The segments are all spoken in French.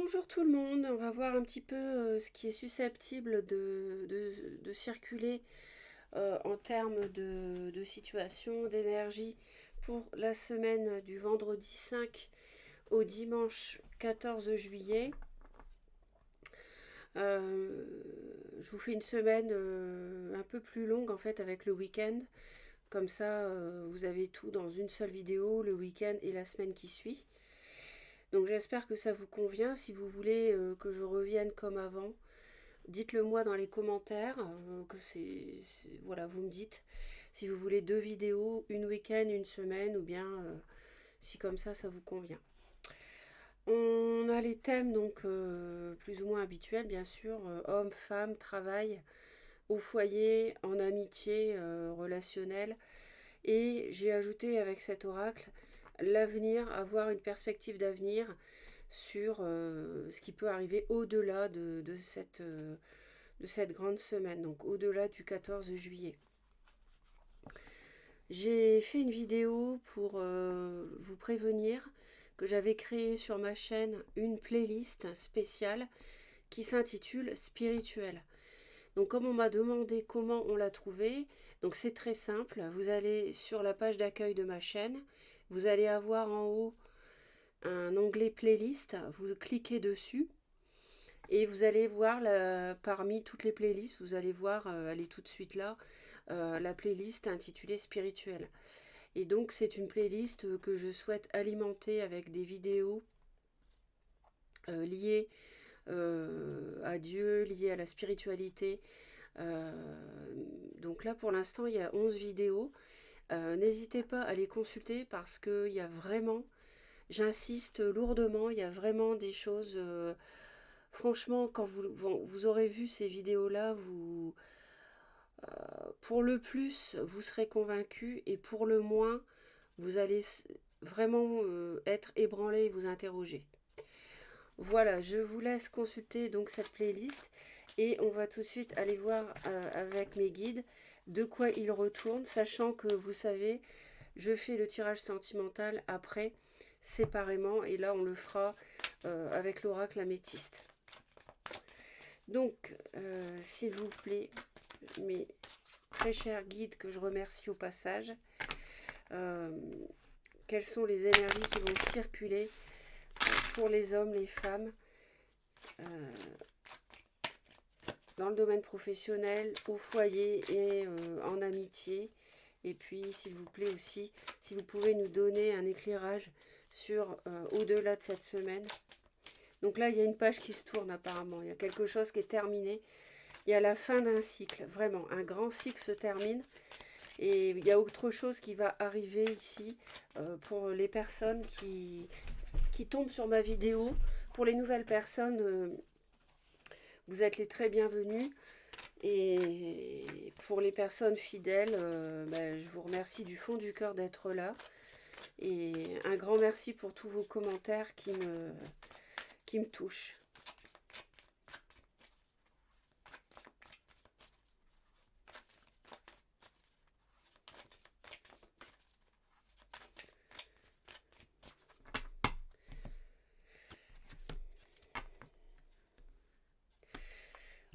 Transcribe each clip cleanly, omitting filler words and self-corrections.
Bonjour tout le monde, on va voir un petit peu ce qui est susceptible de circuler en termes de situation, d'énergie pour la semaine du vendredi 5 au dimanche 14 juillet. Euh, je vous fais une semaine un peu plus longue en fait avec le week-end. Comme ça, vous avez tout dans une seule vidéo, le week-end et la semaine qui suit. Donc j'espère que ça vous convient. Si vous voulez que je revienne comme avant, dites-le moi dans les commentaires. Voilà, vous me dites si vous voulez deux vidéos, une week-end, une semaine, ou bien si comme ça vous convient. On a les thèmes donc plus ou moins habituels, bien sûr, hommes, femmes, travail, au foyer, en amitié, relationnel. Et j'ai ajouté avec cet oracle l'avenir, avoir une perspective d'avenir sur ce qui peut arriver au-delà de cette grande semaine, donc au-delà du 14 juillet. J'ai fait une vidéo pour vous prévenir que j'avais créé sur ma chaîne une playlist spéciale qui s'intitule Spirituel. Donc comme on m'a demandé comment on l'a trouvée, donc c'est très simple, vous allez sur la page d'accueil de ma chaîne, vous allez avoir en haut un onglet playlist, vous cliquez dessus et vous allez voir parmi toutes les playlists, vous allez voir, elle est tout de suite là, la playlist intitulée Spirituel. Et donc c'est une playlist que je souhaite alimenter avec des vidéos liées à Dieu, liées à la spiritualité. Donc là pour l'instant il y a 11 vidéos. N'hésitez pas à les consulter parce qu'il y a vraiment, j'insiste lourdement, il y a vraiment des choses. Franchement, quand vous aurez vu ces vidéos-là, pour le plus, vous serez convaincu et pour le moins, vous allez vraiment être ébranlé et vous interroger. Voilà, je vous laisse consulter donc cette playlist et on va tout de suite aller voir avec mes guides de quoi ils retournent, sachant que vous savez, je fais le tirage sentimental après séparément et là on le fera avec l'oracle améthyste. Donc, s'il vous plaît, mes très chers guides que je remercie au passage, euh, quelles sont les énergies qui vont circuler pour les hommes, les femmes, euh, dans le domaine professionnel, au foyer et en amitié. Et puis, s'il vous plaît aussi, si vous pouvez nous donner un éclairage sur au-delà de cette semaine. Donc là, il y a une page qui se tourne apparemment. Il y a quelque chose qui est terminé. Il y a la fin d'un cycle, vraiment. Un grand cycle se termine. Et il y a autre chose qui va arriver ici pour les personnes qui tombent sur ma vidéo. Pour les nouvelles personnes, vous êtes les très bienvenus. Et pour les personnes fidèles, je vous remercie du fond du cœur d'être là. Et un grand merci pour tous vos commentaires qui me touchent.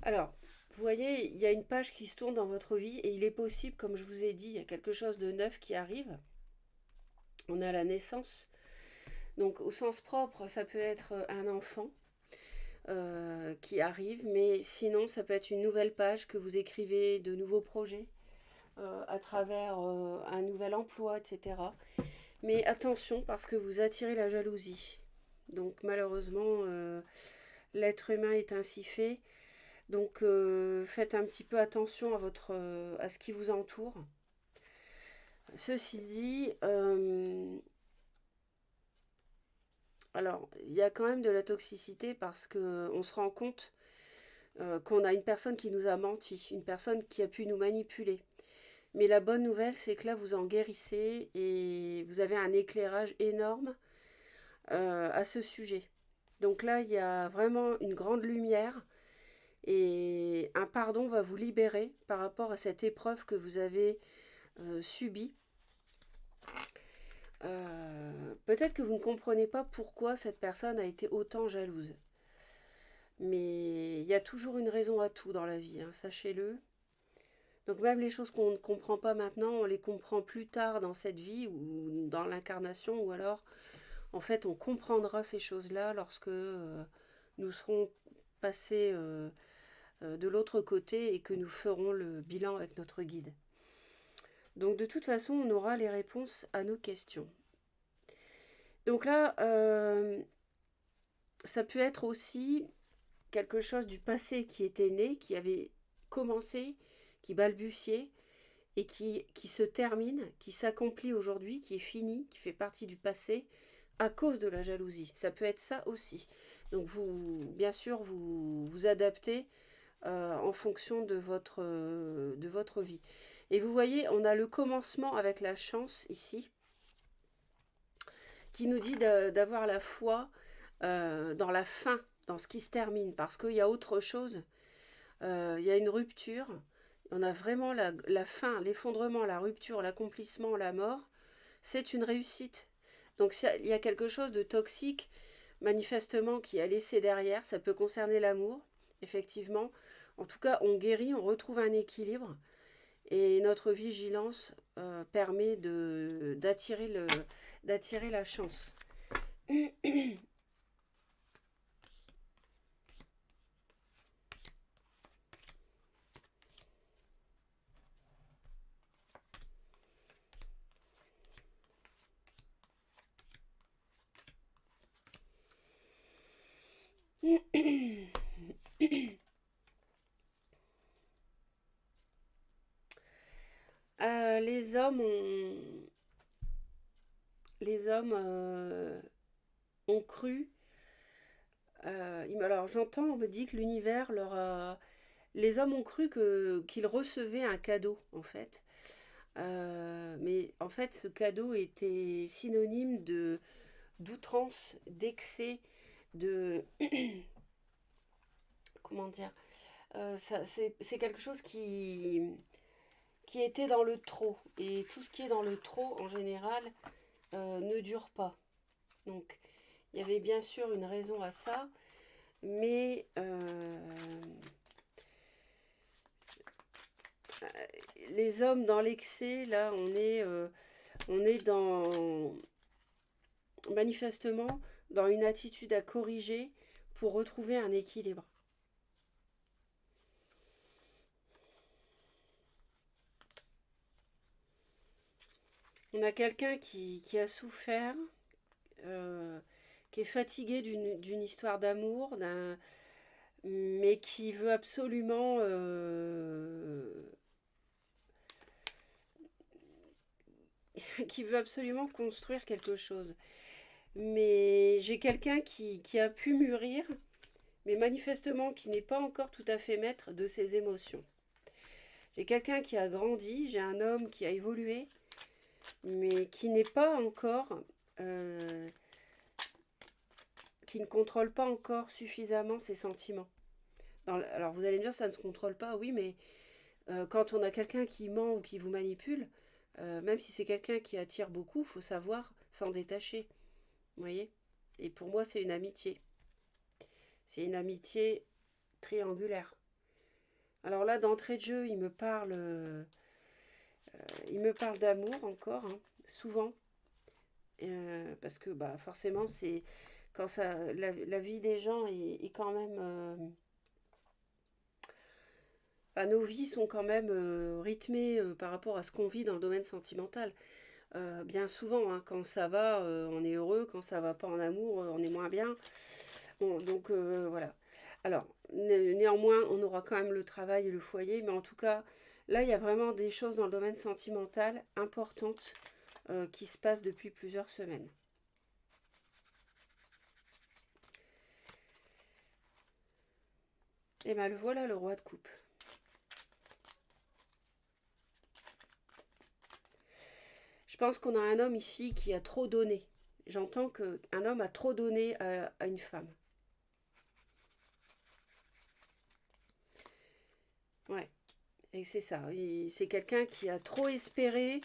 Alors, vous voyez, il y a une page qui se tourne dans votre vie et il est possible, comme je vous ai dit, il y a quelque chose de neuf qui arrive. On a la naissance. Donc au sens propre, ça peut être un enfant qui arrive, mais sinon ça peut être une nouvelle page que vous écrivez, de nouveaux projets à travers un nouvel emploi, etc. Mais attention parce que vous attirez la jalousie. Donc malheureusement, l'être humain est ainsi fait. Donc faites un petit peu attention à ce qui vous entoure. Ceci dit, alors il y a quand même de la toxicité parce que on se rend compte qu'on a une personne qui nous a menti, une personne qui a pu nous manipuler. Mais la bonne nouvelle, c'est que là, vous en guérissez et vous avez un éclairage énorme à ce sujet. Donc là, il y a vraiment une grande lumière et un pardon va vous libérer par rapport à cette épreuve que vous avez subie. Peut-être que vous ne comprenez pas pourquoi cette personne a été autant jalouse. Mais il y a toujours une raison à tout dans la vie, hein, sachez-le. Donc même les choses qu'on ne comprend pas maintenant, on les comprend plus tard dans cette vie ou dans l'incarnation, ou alors en fait on comprendra ces choses-là lorsque nous serons passés de l'autre côté et que nous ferons le bilan avec notre guide. Donc de toute façon, on aura les réponses à nos questions. Donc là, ça peut être aussi quelque chose du passé qui était né, qui avait commencé, qui balbutiait et qui se termine, qui s'accomplit aujourd'hui, qui est fini, qui fait partie du passé à cause de la jalousie. Ça peut être ça aussi. Donc vous, bien sûr, vous adaptez en fonction de votre vie. Et vous voyez, on a le commencement avec la chance ici, qui nous dit d'avoir la foi dans la fin, dans ce qui se termine, parce qu'il y a autre chose, il y a une rupture, on a vraiment la fin, l'effondrement, la rupture, l'accomplissement, la mort, c'est une réussite. Donc il y a quelque chose de toxique, manifestement, qui a laissé derrière, ça peut concerner l'amour, effectivement. En tout cas, on guérit, on retrouve un équilibre, et notre vigilance permet d'attirer la chance. Les hommes ont cru. Alors j'entends, on me dit que l'univers leur a. Les hommes ont cru qu'ils recevaient un cadeau, en fait. Mais en fait, ce cadeau était synonyme d'outrance, d'excès, de. Comment dire, c'est quelque chose qui était dans le trop. Et tout ce qui est dans le trop, en général, ne dure pas. Donc, il y avait bien sûr une raison à ça, mais les hommes dans l'excès, là, on est dans manifestement dans une attitude à corriger pour retrouver un équilibre. On a quelqu'un qui a souffert, euh, qui est fatigué d'une histoire d'amour, mais qui veut absolument qui veut absolument construire quelque chose. Mais j'ai quelqu'un qui a pu mûrir, mais manifestement qui n'est pas encore tout à fait maître de ses émotions. J'ai quelqu'un qui a grandi, j'ai un homme qui a évolué, mais qui n'est pas encore, qui ne contrôle pas encore suffisamment ses sentiments. Alors vous allez me dire, ça ne se contrôle pas, oui, mais quand on a quelqu'un qui ment ou qui vous manipule, même si c'est quelqu'un qui attire beaucoup, il faut savoir s'en détacher. Vous voyez? Et pour moi, c'est une amitié. C'est une amitié triangulaire. Alors là, d'entrée de jeu, il me parle d'amour encore, hein, souvent, parce que bah forcément, c'est quand la vie des gens est quand même, enfin, nos vies sont quand même rythmées par rapport à ce qu'on vit dans le domaine sentimental. Bien souvent, hein, quand ça va, on est heureux. Quand ça va pas en amour, on est moins bien. Bon, donc voilà. Alors, néanmoins, on aura quand même le travail et le foyer, mais en tout cas, là, il y a vraiment des choses dans le domaine sentimental importantes qui se passent depuis plusieurs semaines. Et bien, le voilà, le roi de coupe. Je pense qu'on a un homme ici qui a trop donné. J'entends qu'un homme a trop donné à une femme. Ouais, et c'est ça. C'est quelqu'un qui a trop espéré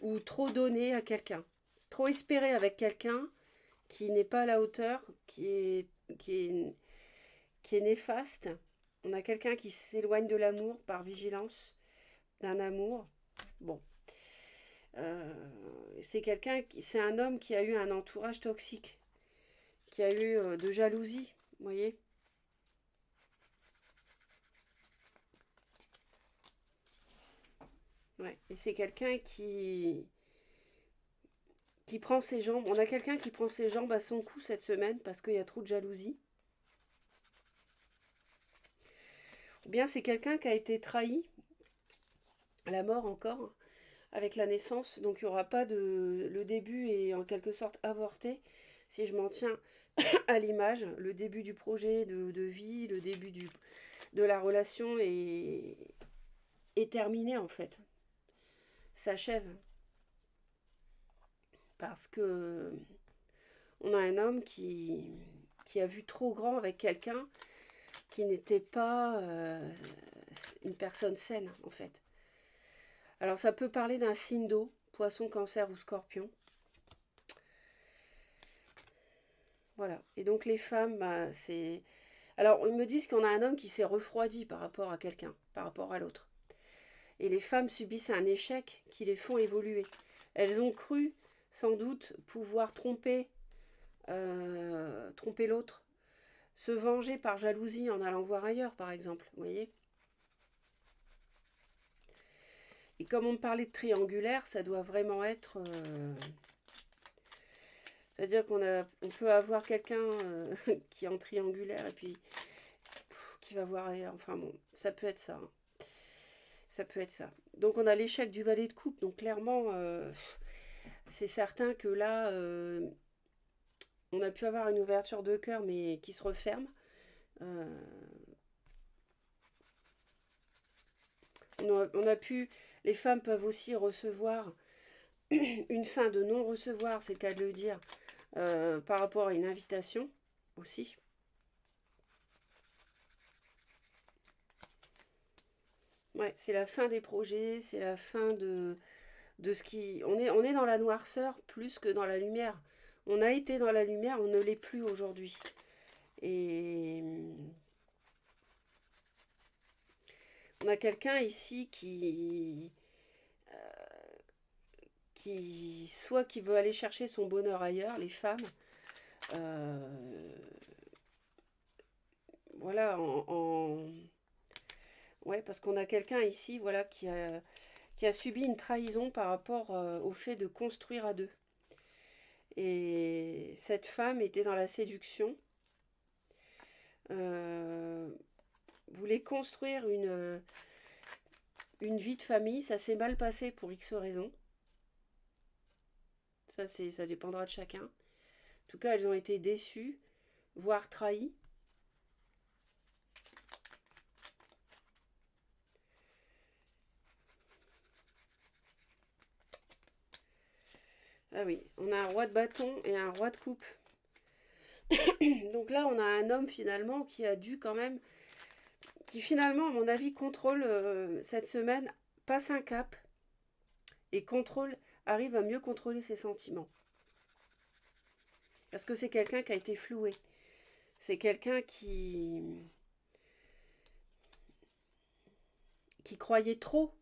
ou trop donné à quelqu'un. Trop espéré avec quelqu'un qui n'est pas à la hauteur, qui est, qui est néfaste. On a quelqu'un qui s'éloigne de l'amour par vigilance d'un amour. Bon, c'est un homme qui a eu un entourage toxique, qui a eu de jalousie, vous voyez. Ouais. Et c'est quelqu'un qui prend ses jambes. On a quelqu'un qui prend ses jambes à son cou cette semaine parce qu'il y a trop de jalousie. Ou bien c'est quelqu'un qui a été trahi, à la mort encore, avec la naissance. Donc il n'y aura pas de... Le début est en quelque sorte avorté. Si je m'en tiens à l'image, le début du projet de vie, le début de la relation est terminé en fait. S'achève. Parce que on a un homme qui a vu trop grand avec quelqu'un qui n'était pas une personne saine en fait. Alors ça peut parler d'un signe d'eau, poisson, cancer ou scorpion. Voilà. Et donc les femmes, bah, c'est... Alors ils me disent qu'on a un homme qui s'est refroidi par rapport à quelqu'un, par rapport à l'autre. Et les femmes subissent un échec qui les font évoluer. Elles ont cru sans doute pouvoir tromper l'autre, se venger par jalousie en allant voir ailleurs par exemple, vous voyez. Et comme on me parlait de triangulaire, ça doit vraiment être... c'est-à-dire on peut avoir quelqu'un qui est en triangulaire et puis qui va voir ailleurs. Enfin bon, ça peut être ça. Hein. Ça peut être ça. Donc on a l'échec du valet de coupe. Donc clairement, c'est certain que là, on a pu avoir une ouverture de cœur mais qui se referme. Euh, on a pu... Les femmes peuvent aussi recevoir une fin de non-recevoir, c'est le cas de le dire, par rapport à une invitation aussi. Ouais, c'est la fin des projets, c'est la fin de ce qui... on est dans la noirceur plus que dans la lumière. On a été dans la lumière, on ne l'est plus aujourd'hui. Et on a quelqu'un ici qui soit qui veut aller chercher son bonheur ailleurs, les femmes, euh, voilà, ouais, parce qu'on a quelqu'un ici, voilà, qui a subi une trahison par rapport au fait de construire à deux. Et cette femme était dans la séduction, euh, voulait construire une vie de famille, ça s'est mal passé pour X raisons. Ça dépendra de chacun. En tout cas, elles ont été déçues, voire trahies. Ah oui, on a un roi de bâton et un roi de coupe. Donc là, on a un homme finalement qui a dû quand même, qui finalement, à mon avis, contrôle cette semaine, passe un cap et arrive à mieux contrôler ses sentiments. Parce que c'est quelqu'un qui a été floué. C'est quelqu'un qui croyait trop,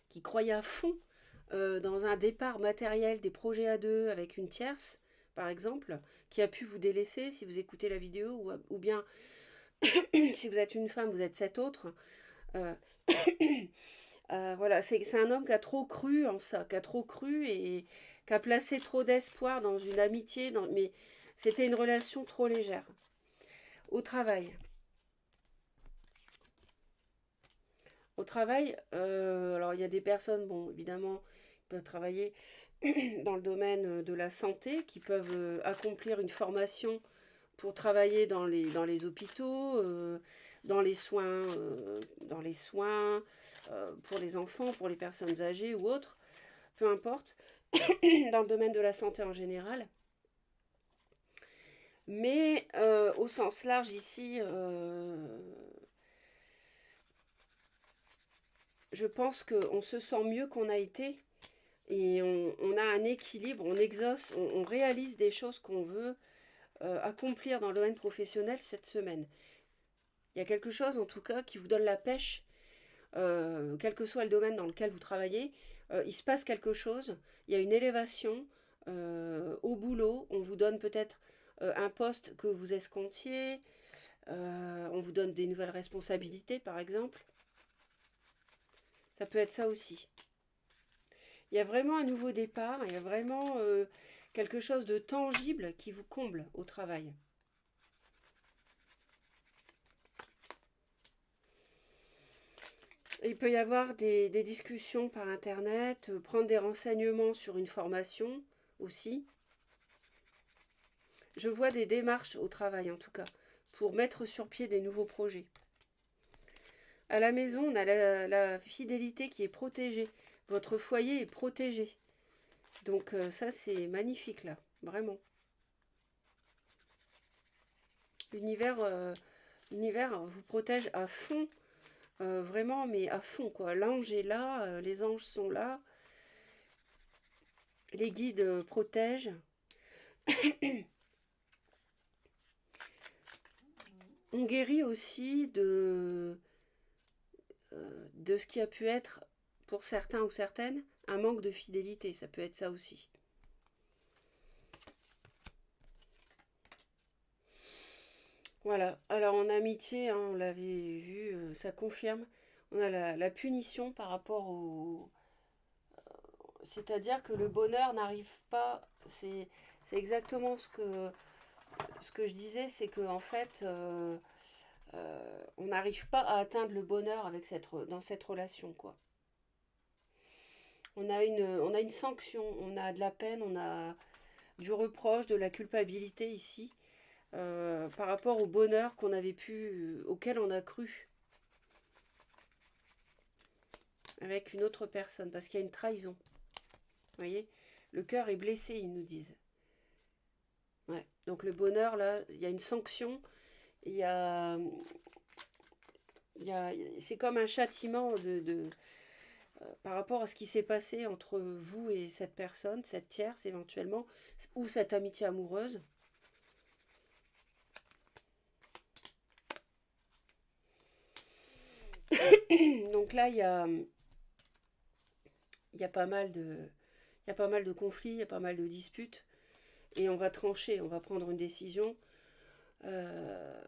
qui croyait à fond dans un départ matériel des projets à deux avec une tierce, par exemple, qui a pu vous délaisser si vous écoutez la vidéo, ou bien si vous êtes une femme, vous êtes cette autre. Euh, voilà, c'est un homme qui a trop cru en ça, qui a trop cru et qui a placé trop d'espoir dans une amitié, mais c'était une relation trop légère. Au travail. Au travail, alors il y a des personnes, bon, évidemment, qui peuvent travailler dans le domaine de la santé, qui peuvent accomplir une formation pour travailler dans les hôpitaux, dans les soins pour les enfants, pour les personnes âgées ou autres, peu importe, dans le domaine de la santé en général. Mais au sens large ici, je pense qu'on se sent mieux qu'on a été et on a un équilibre, on exauce, on réalise des choses qu'on veut accomplir dans le domaine professionnel cette semaine. Il y a quelque chose en tout cas qui vous donne la pêche, quel que soit le domaine dans lequel vous travaillez. Il se passe quelque chose, il y a une élévation au boulot, on vous donne peut-être un poste que vous escomptiez, on vous donne des nouvelles responsabilités par exemple. Ça peut être ça aussi. Il y a vraiment un nouveau départ, il y a vraiment quelque chose de tangible qui vous comble au travail. Il peut y avoir des discussions par Internet, prendre des renseignements sur une formation aussi. Je vois des démarches au travail en tout cas, pour mettre sur pied des nouveaux projets. À la maison, on a la fidélité qui est protégée. Votre foyer est protégé. Donc ça, c'est magnifique là, vraiment. L'univers vous protège à fond, vraiment, mais à fond quoi. L'ange est là, les anges sont là, les guides protègent. On guérit aussi de ce qui a pu être, pour certains ou certaines, un manque de fidélité. Ça peut être ça aussi. Voilà. Alors en amitié, hein, on l'avait vu, ça confirme. On a la punition par rapport au... C'est-à-dire que le bonheur n'arrive pas... C'est exactement ce que je disais, c'est que en fait, on n'arrive pas à atteindre le bonheur dans cette relation, quoi. On a une sanction, on a de la peine, on a du reproche, de la culpabilité ici, par rapport au bonheur auquel on a cru avec une autre personne, parce qu'il y a une trahison. Vous voyez, le cœur est blessé, ils nous disent. Ouais. Donc le bonheur, là, il y a une sanction, il y a, c'est comme un châtiment par rapport à ce qui s'est passé entre vous et cette personne, cette tierce éventuellement, ou cette amitié amoureuse. Donc là, il y a pas mal de conflits, il y a pas mal de disputes, et on va trancher, on va prendre une décision. Euh,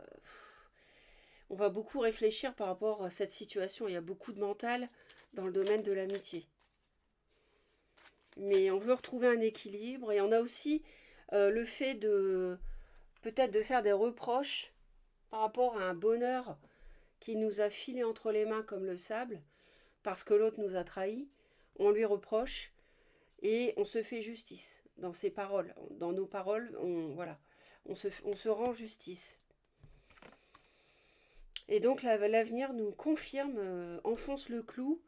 on va beaucoup réfléchir par rapport à cette situation. Il y a beaucoup de mental dans le domaine de l'amitié. Mais on veut retrouver un équilibre, et on a aussi le fait de peut-être de faire des reproches par rapport à un bonheur qui nous a filé entre les mains comme le sable, parce que l'autre nous a trahis. On lui reproche et on se fait justice dans ses paroles. Dans nos paroles, on se rend justice. Et donc l'avenir nous confirme, enfonce le clou.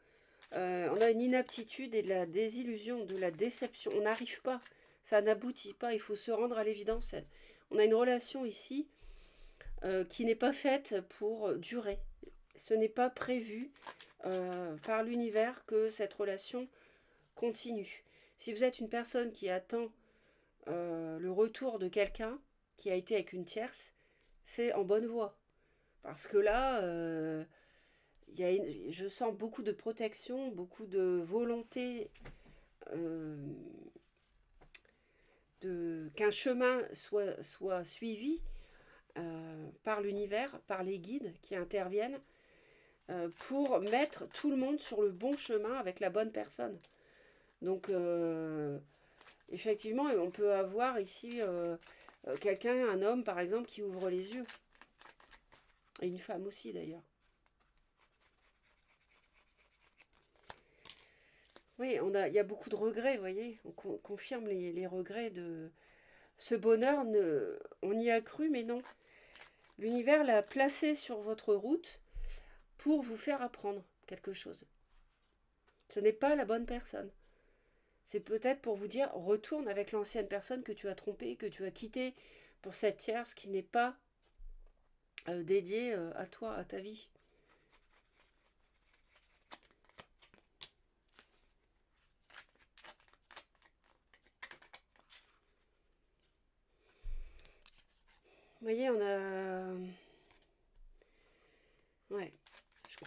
On a une inaptitude et de la désillusion, de la déception. On n'arrive pas, ça n'aboutit pas, il faut se rendre à l'évidence. On a une relation ici qui n'est pas faite pour durer. Ce n'est pas prévu par l'univers que cette relation continue. Si vous êtes une personne qui attend le retour de quelqu'un qui a été avec une tierce, c'est en bonne voie. Parce que là, je sens beaucoup de protection, beaucoup de volonté euh, qu'un chemin soit suivi par l'univers, par les guides qui interviennent pour mettre tout le monde sur le bon chemin avec la bonne personne. Donc, effectivement, on peut avoir ici quelqu'un, un homme par exemple, qui ouvre les yeux. Et une femme aussi d'ailleurs. Oui, il y a beaucoup de regrets, vous voyez. On confirme les regrets de ce bonheur. On y a cru, mais non. L'univers l'a placé sur votre route pour vous faire apprendre quelque chose. Ce n'est pas la bonne personne. C'est peut-être pour vous dire, retourne avec l'ancienne personne que tu as trompée, que tu as quittée pour cette tierce qui n'est pas dédiée à toi, à ta vie. Vous voyez,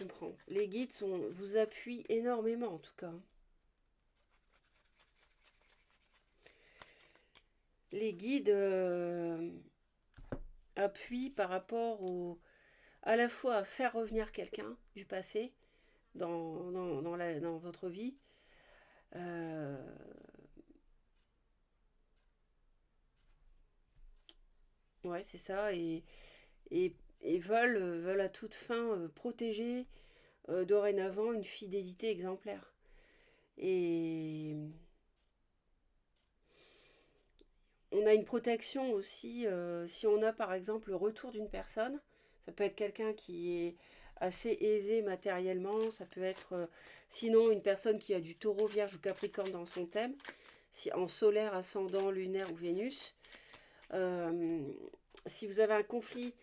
comprends. Les guides vous appuient énormément en tout cas. Les guides appuient par rapport à la fois à faire revenir quelqu'un du passé dans votre vie. Euh, ouais, c'est ça. Et veulent à toute fin protéger dorénavant une fidélité exemplaire. Et on a une protection aussi si on a par exemple le retour d'une personne. Ça peut être quelqu'un qui est assez aisé matériellement, ça peut être sinon une personne qui a du taureau, vierge ou capricorne dans son thème, si, en solaire, ascendant, lunaire ou Vénus. Euh, si vous avez un conflit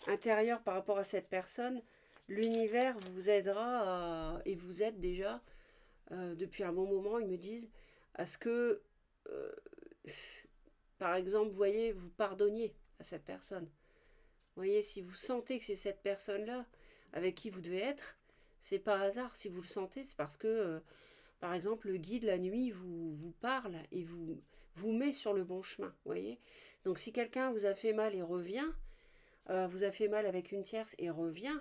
intérieur par rapport à cette personne, l'univers vous aidera et vous aide déjà depuis un bon moment, ils me disent, à ce que, euh, par exemple, vous voyez, vous pardonniez à cette personne. Vous voyez, si vous sentez que c'est cette personne-là avec qui vous devez être, c'est pas hasard. Si vous le sentez, c'est parce que, par exemple, le guide la nuit vous parle et vous met sur le bon chemin. Vous voyez. Donc, si quelqu'un vous a fait mal et revient, vous a fait mal avec une tierce et revient,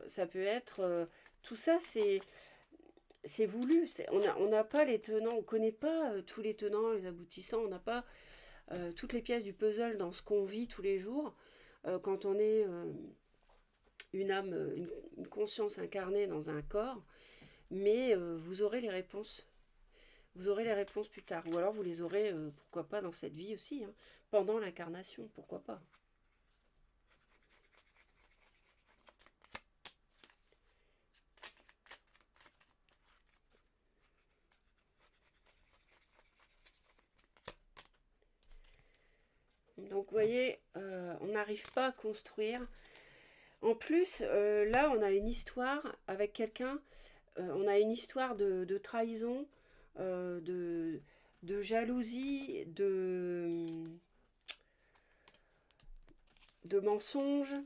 ça peut être tout ça, c'est voulu. On n'a pas les tenants, on ne connaît pas tous les tenants, les aboutissants, on n'a pas toutes les pièces du puzzle dans ce qu'on vit tous les jours. Quand on est une âme, une conscience incarnée dans un corps, mais vous aurez les réponses. Vous aurez les réponses plus tard. Ou alors vous les aurez, pourquoi pas, dans cette vie aussi, hein, pendant l'incarnation, pourquoi pas. Donc vous voyez, on n'arrive pas à construire. En plus, là, on a une histoire avec quelqu'un, on a une histoire de trahison, euh, de, de jalousie, de mensonges.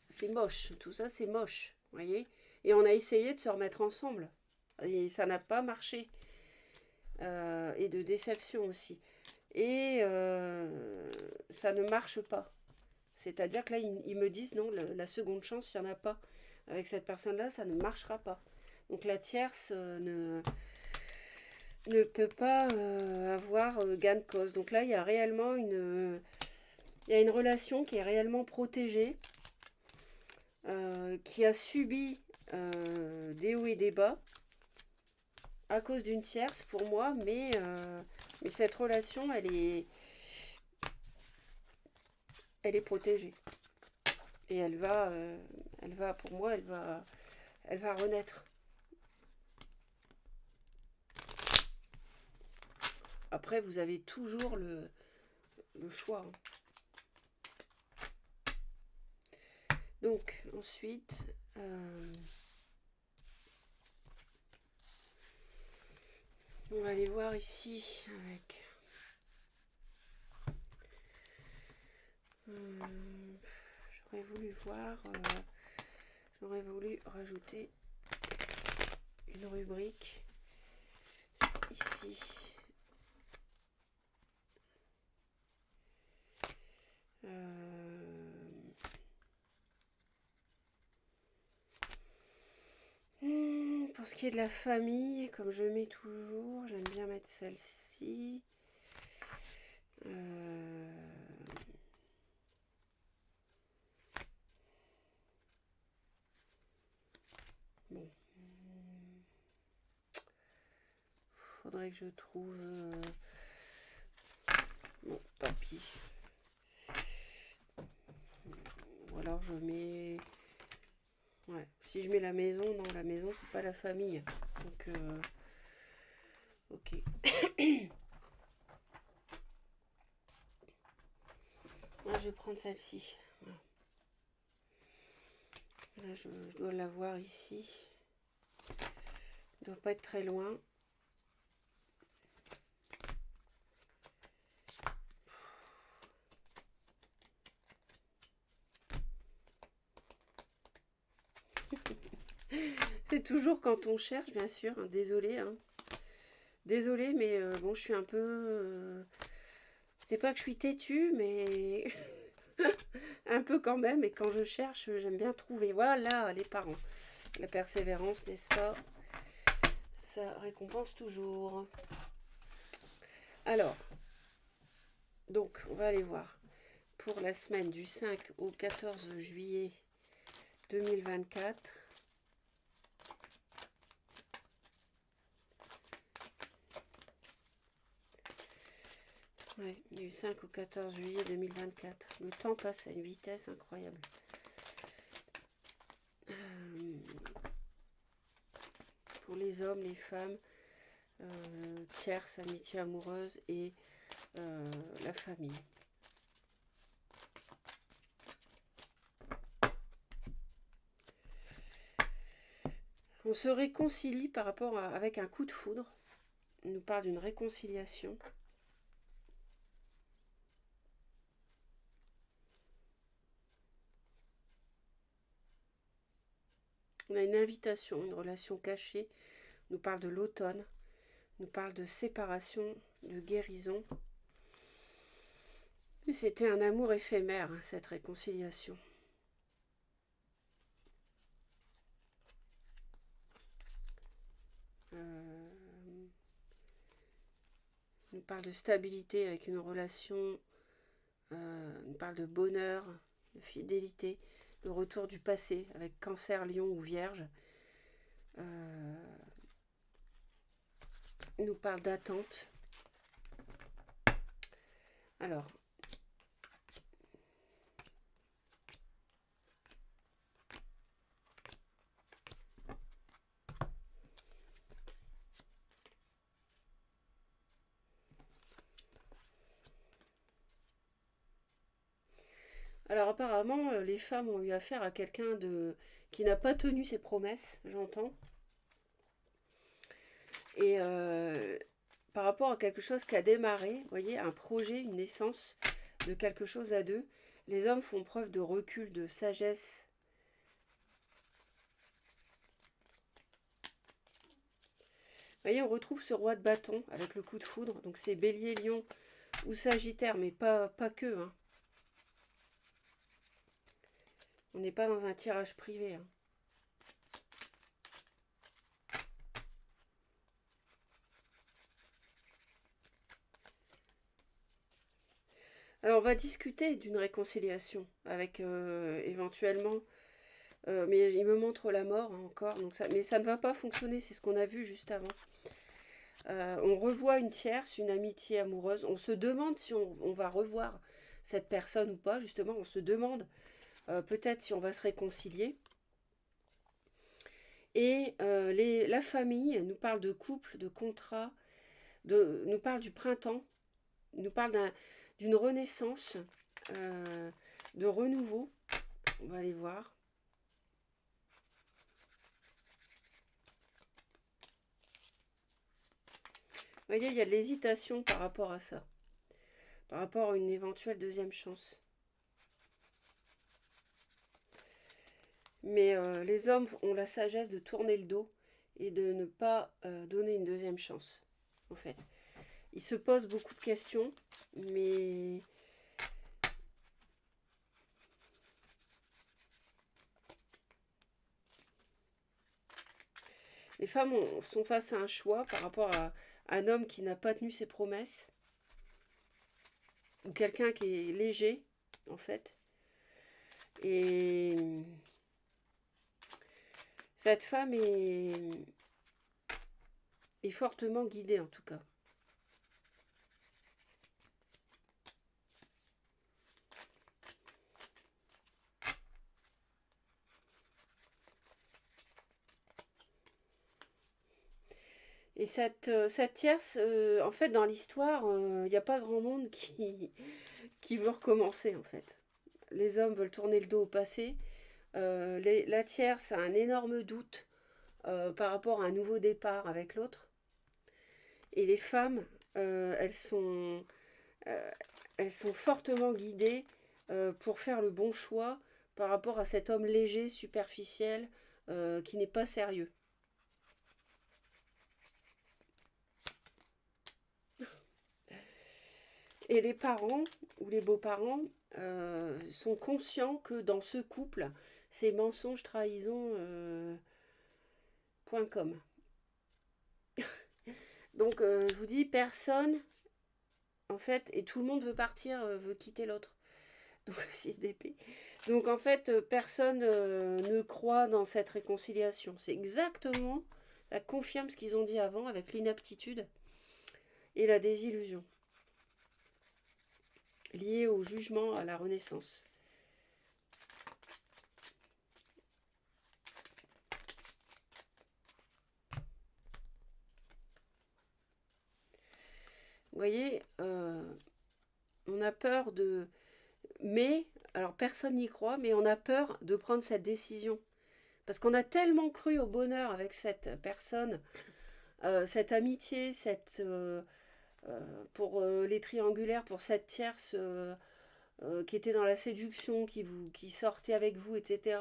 C'est moche, tout ça c'est moche, vous voyez. Et on a essayé de se remettre ensemble, et ça n'a pas marché. Et de déception aussi. Et ça ne marche pas. C'est-à-dire que là, ils me disent non, la seconde chance, il n'y en a pas. Avec cette personne-là, ça ne marchera pas. Donc la tierce ne peut pas avoir gain de cause. Donc là, il y a réellement il y a une relation qui est réellement protégée, qui a subi des hauts et des bas à cause d'une tierce pour moi, mais cette relation, elle est protégée. Et elle va, pour moi, elle va renaître. Après, vous avez toujours le choix. Donc, ensuite, on va aller voir ici avec... j'aurais voulu voir... j'aurais voulu rajouter une rubrique ici. Pour ce qui est de la famille, comme je mets toujours, j'aime bien mettre celle-ci. Bon. Faudrait que je trouve... Bon, tant pis. Ou alors je mets... Ouais, si je mets la maison, non, la maison, c'est pas la famille. Donc, ok. Là, je vais prendre celle-ci. Voilà. Là, je dois la voir ici. Elle doit pas être très loin. C'est toujours quand on cherche, bien sûr. Hein, désolée. Hein. Désolée, mais bon, je suis un peu... c'est pas que je suis têtue, mais un peu quand même. Et quand je cherche, j'aime bien trouver. Voilà, les parents. La persévérance, n'est-ce pas? Ça récompense toujours. Alors, donc, on va aller voir. Pour la semaine du 5 au 14 juillet 2024. Ouais, du 5 au 14 juillet 2024. Le temps passe à une vitesse incroyable. Pour les hommes, les femmes, tierce, amitié amoureuse et la famille. On se réconcilie par rapport avec un coup de foudre. On nous parle d'une réconciliation. On a une invitation, une relation cachée. On nous parle de l'automne. On nous parle de séparation, de guérison. Et c'était un amour éphémère, hein, cette réconciliation. On nous parle de stabilité avec une relation. On nous parle de bonheur, de fidélité, de retour du passé avec Cancer, Lion ou Vierge. On nous parle d'attente. Alors, apparemment, les femmes ont eu affaire à quelqu'un qui n'a pas tenu ses promesses, j'entends. Et par rapport à quelque chose qui a démarré, vous voyez, un projet, une naissance de quelque chose à deux, les hommes font preuve de recul, de sagesse. Vous voyez, on retrouve ce roi de bâton avec le coup de foudre. Donc c'est Bélier, Lion ou Sagittaire, mais pas que. Hein. On n'est pas dans un tirage privé. Hein. Alors on va discuter d'une réconciliation avec éventuellement, mais il me montre la mort hein, encore, donc mais ça ne va pas fonctionner, c'est ce qu'on a vu juste avant. On revoit une tierce, une amitié amoureuse, on se demande si on va revoir cette personne ou pas, justement, on se demande peut-être si on va se réconcilier. Et la famille nous parle de couple, de contrat, nous parle du printemps, nous parle d'une renaissance, de renouveau. On va aller voir. Vous voyez, il y a de l'hésitation par rapport à ça, par rapport à une éventuelle deuxième chance. Mais les hommes ont la sagesse de tourner le dos et de ne pas donner une deuxième chance, en fait. Ils se posent beaucoup de questions, mais les femmes sont face à un choix par rapport à un homme qui n'a pas tenu ses promesses, ou quelqu'un qui est léger, en fait. Et cette femme est fortement guidée, en tout cas. Et cette tierce, en fait, dans l'histoire, il n'y a pas grand monde qui veut recommencer, en fait. Les hommes veulent tourner le dos au passé. La tierce a un énorme doute par rapport à un nouveau départ avec l'autre. Et les femmes, euh, elles sont fortement guidées pour faire le bon choix par rapport à cet homme léger, superficiel, qui n'est pas sérieux. Et les parents ou les beaux-parents sont conscients que dans ce couple, c'est mensonge, trahison, .com. Donc je vous dis, personne, en fait, et tout le monde veut partir, veut quitter l'autre. Donc 6 d'épée. Donc en fait, personne ne croit dans cette réconciliation. C'est exactement, ça confirme ce qu'ils ont dit avant avec l'inaptitude et la désillusion liée au jugement à la Renaissance. Vous voyez, on a peur de... Mais, alors personne n'y croit, mais on a peur de prendre cette décision. Parce qu'on a tellement cru au bonheur avec cette personne, cette amitié, pour les triangulaires, pour cette tierce qui était dans la séduction, qui sortait avec vous, etc.,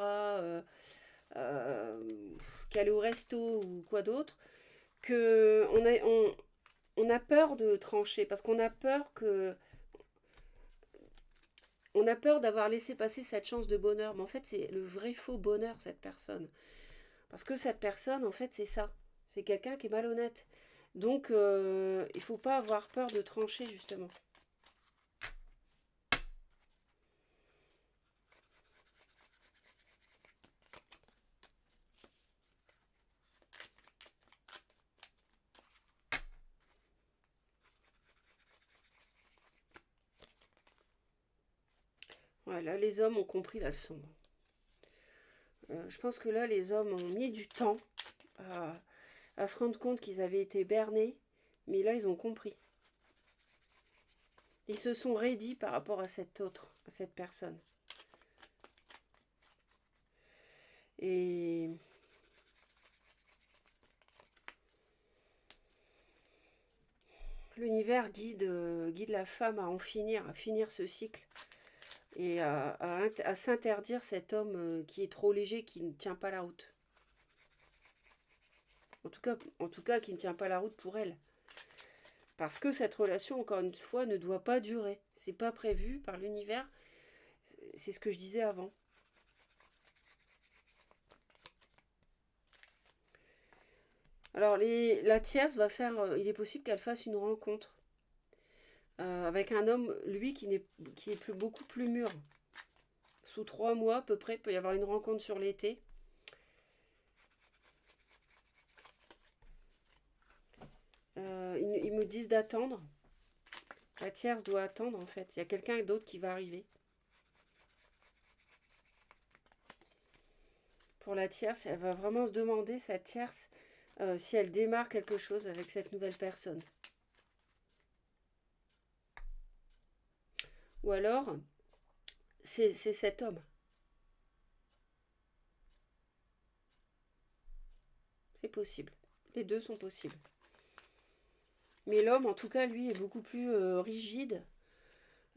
qui allait au resto ou quoi d'autre, on a peur de trancher, parce qu'on a peur que... On a peur d'avoir laissé passer cette chance de bonheur, mais en fait c'est le vrai faux bonheur, cette personne. Parce que cette personne, en fait, c'est ça. C'est quelqu'un qui est malhonnête. Donc, il ne faut pas avoir peur de trancher, justement. Ouais, là, les hommes ont compris la leçon. Je pense que là, les hommes ont mis du temps à se rendre compte qu'ils avaient été bernés, mais là, ils ont compris. Ils se sont raidis par rapport à cette personne. Et l'univers guide la femme à finir ce cycle et à s'interdire cet homme qui est trop léger, qui ne tient pas la route. En tout cas, qui ne tient pas la route pour elle. Parce que cette relation, encore une fois, ne doit pas durer. C'est pas prévu par l'univers. C'est ce que je disais avant. Alors, la tierce va faire... il est possible qu'elle fasse une rencontre avec un homme, lui, qui est beaucoup plus mûr. Sous 3 mois, à peu près, il peut y avoir une rencontre sur l'été. Ils me disent d'attendre. La tierce doit attendre, en fait. Il y a quelqu'un d'autre qui va arriver. Pour la tierce, elle va vraiment se demander, cette tierce, si elle démarre quelque chose avec cette nouvelle personne. Ou alors, c'est cet homme. C'est possible. Les deux sont possibles. Mais l'homme, en tout cas, lui, est beaucoup plus rigide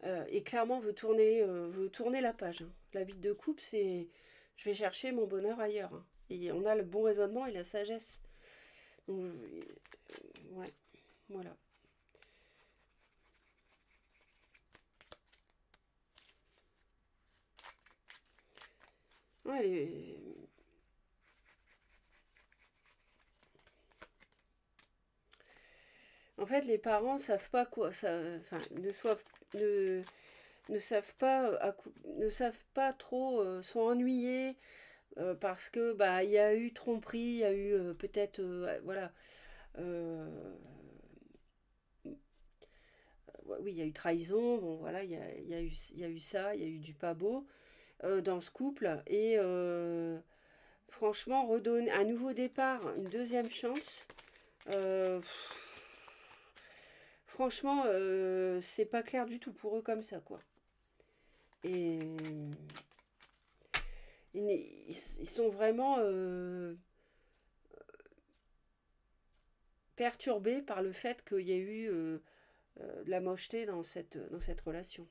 et clairement veut tourner la page. Hein. La vie de couple, c'est je vais chercher mon bonheur ailleurs. Hein. Et on a le bon raisonnement et la sagesse. Donc, ouais, voilà. Ouais, en fait, les parents savent pas quoi, enfin, ne, ne savent pas, ne savent pas trop, sont ennuyés parce que bah il y a eu tromperie, il y a eu peut-être voilà, euh, oui il y a eu trahison, bon voilà il y a eu ça, il y a eu du pas beau dans ce couple et franchement redonner un nouveau départ, une deuxième chance. euh, Franchement, c'est pas clair du tout pour eux comme ça, quoi. Et ils sont vraiment perturbés par le fait qu'il y ait eu de la mocheté dans cette relation.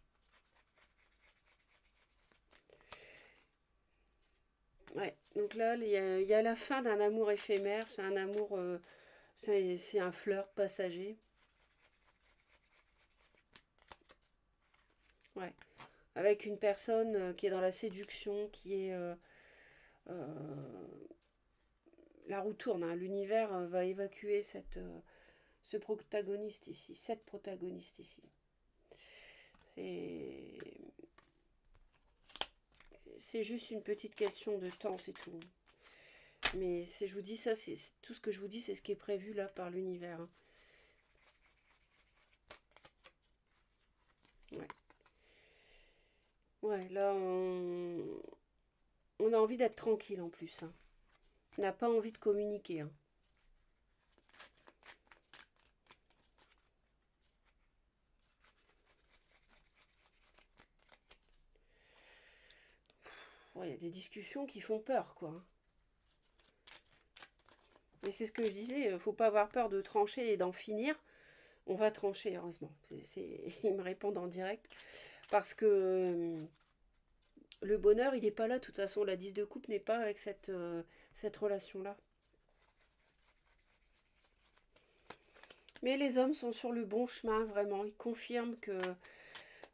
Ouais, donc là, il y a la fin d'un amour éphémère, c'est un amour, c'est un flirt passager. Ouais, avec une personne qui est dans la séduction, qui est... euh, la roue tourne, hein. L'univers va évacuer ce protagoniste ici, cette protagoniste ici. C'est c'est juste une petite question de temps, c'est tout. Mais je vous dis ça, c'est tout ce que je vous dis, c'est ce qui est prévu là par l'univers, hein. Ouais. Ouais, là on a envie d'être tranquille en plus, hein. On n'a pas envie de communiquer, hein. Ouais, il y a des discussions qui font peur, quoi, hein. Mais c'est ce que je disais, faut pas avoir peur de trancher et d'en finir. On va trancher, heureusement. Ils me répondent en direct. Parce que le bonheur, il n'est pas là. De toute façon, la 10 de coupe n'est pas avec cette relation-là. Mais les hommes sont sur le bon chemin, vraiment. Ils confirment que...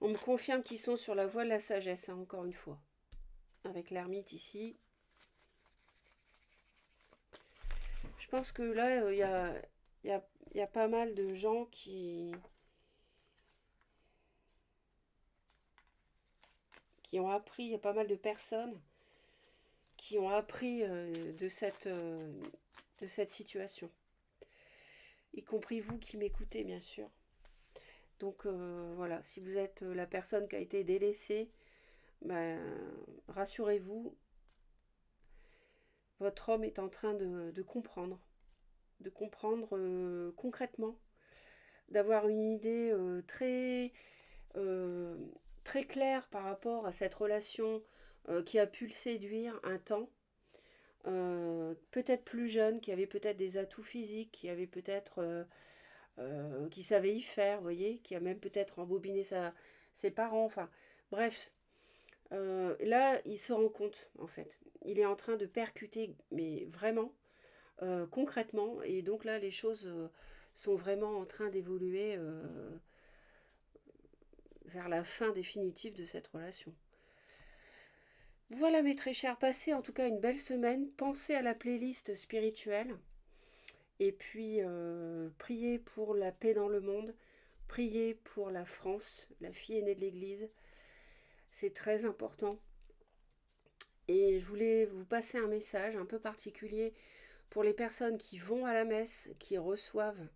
On me confirme qu'ils sont sur la voie de la sagesse, hein, encore une fois. Avec l'ermite ici. Je pense que là, il y a, il y a pas mal de gens qui ont appris, il y a pas mal de personnes qui ont appris de cette situation. Y compris vous qui m'écoutez, bien sûr. Donc voilà, si vous êtes la personne qui a été délaissée, ben, rassurez-vous, votre homme est en train de comprendre concrètement, d'avoir une idée euh, très claire par rapport à cette relation qui a pu le séduire un temps. Peut-être plus jeune, qui avait peut-être des atouts physiques, qui avait peut-être qui savait y faire, vous voyez, qui a même peut-être embobiné ses parents, enfin, bref. Là, il se rend compte, en fait. Il est en train de percuter, mais vraiment, concrètement, et donc là, les choses sont vraiment en train d'évoluer vers la fin définitive de cette relation. Voilà mes très chers, passez en tout cas une belle semaine, pensez à la playlist spirituelle, et puis priez pour la paix dans le monde, priez pour la France, la fille aînée de l'Église, c'est très important. Et je voulais vous passer un message un peu particulier pour les personnes qui vont à la messe, qui reçoivent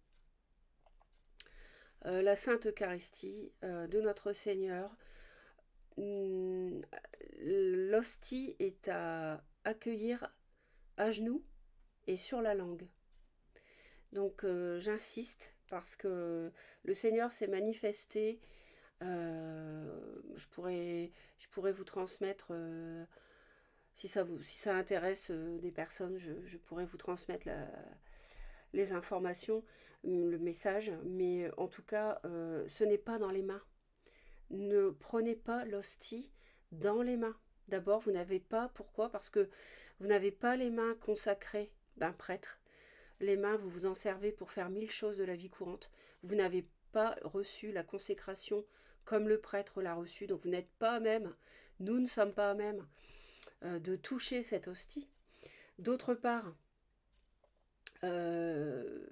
la Sainte Eucharistie de notre Seigneur. L'hostie est à accueillir à genoux et sur la langue. Donc j'insiste parce que le Seigneur s'est manifesté. Je pourrais vous transmettre, si ça intéresse des personnes, je pourrais vous transmettre les informations, le message. Mais en tout cas, ce n'est pas dans les mains. Ne prenez pas l'hostie dans les mains. D'abord, vous n'avez pas, pourquoi? Parce que vous n'avez pas les mains consacrées d'un prêtre. Les mains, vous vous en servez pour faire mille choses de la vie courante. Vous n'avez pas reçu la consécration comme le prêtre l'a reçu, donc vous n'êtes pas à même, nous ne sommes pas à même de toucher cette hostie. D'autre part, euh,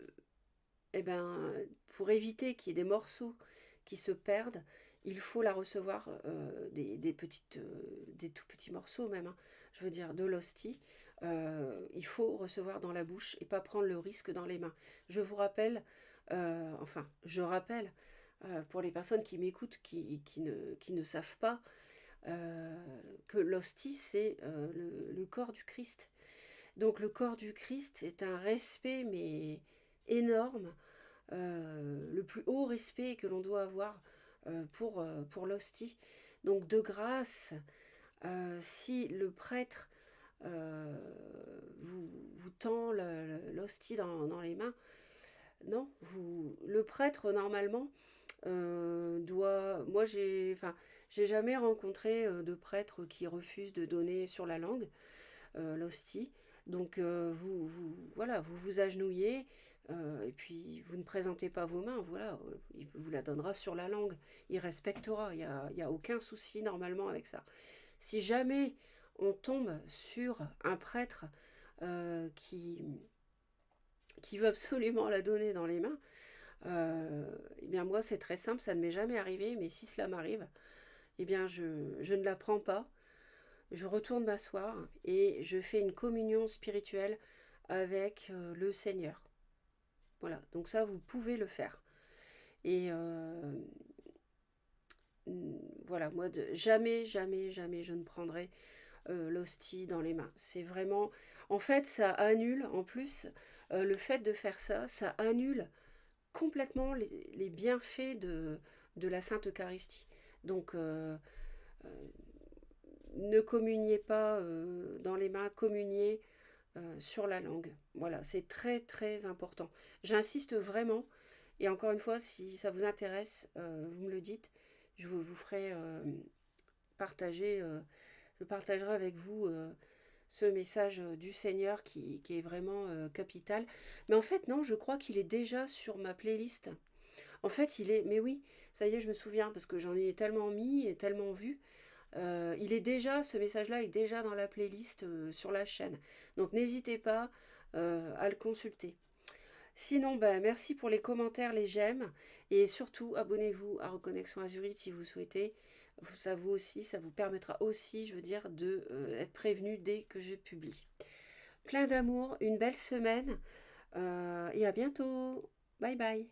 eh ben, pour éviter qu'il y ait des morceaux qui se perdent, il faut la recevoir des tout petits morceaux même, hein, je veux dire de l'hostie. Il faut recevoir dans la bouche et pas prendre le risque dans les mains. Je vous rappelle, je rappelle pour les personnes qui m'écoutent, qui ne savent pas, que l'hostie c'est le corps du Christ. Donc le corps du Christ est un respect mais énorme, le plus haut respect que l'on doit avoir pour l'hostie. Donc de grâce, si le prêtre vous tend l'hostie dans les mains, non, le prêtre normalement doit... Moi j'ai jamais rencontré de prêtre qui refuse de donner sur la langue. l'hostie. Donc voilà, vous vous agenouillez et puis vous ne présentez pas vos mains, voilà, il vous la donnera sur la langue, il respectera, il y a aucun souci normalement avec ça. Si jamais on tombe sur un prêtre euh, qui, qui veut absolument la donner dans les mains, eh bien moi c'est très simple, ça ne m'est jamais arrivé, mais si cela m'arrive, eh bien je ne la prends pas, je retourne m'asseoir et je fais une communion spirituelle avec le Seigneur. Voilà, donc ça vous pouvez le faire. Et voilà, moi jamais, jamais, jamais je ne prendrai l'hostie dans les mains. C'est vraiment, en fait, ça annule, en plus, le fait de faire ça, ça annule complètement les bienfaits de la Sainte Eucharistie. Donc, ne communiez pas dans les mains, communiez sur la langue. Voilà, c'est très très important. J'insiste vraiment, et encore une fois, si ça vous intéresse, vous me le dites, je vous ferai partager, je partagerai avec vous ce message du Seigneur qui est vraiment capital. Mais en fait, non, je crois qu'il est déjà sur ma playlist. En fait, il est, mais oui, ça y est, je me souviens, parce que j'en ai tellement mis et tellement vu. Il est déjà, ce message-là est déjà dans la playlist sur la chaîne. Donc n'hésitez pas à le consulter. Sinon, bah, merci pour les commentaires, les j'aime. Et surtout, abonnez-vous à Reconnexion Azurite si vous souhaitez. Ça vous aussi, ça vous permettra aussi, je veux dire, de être prévenu dès que je publie. Plein d'amour, une belle semaine et à bientôt. Bye bye.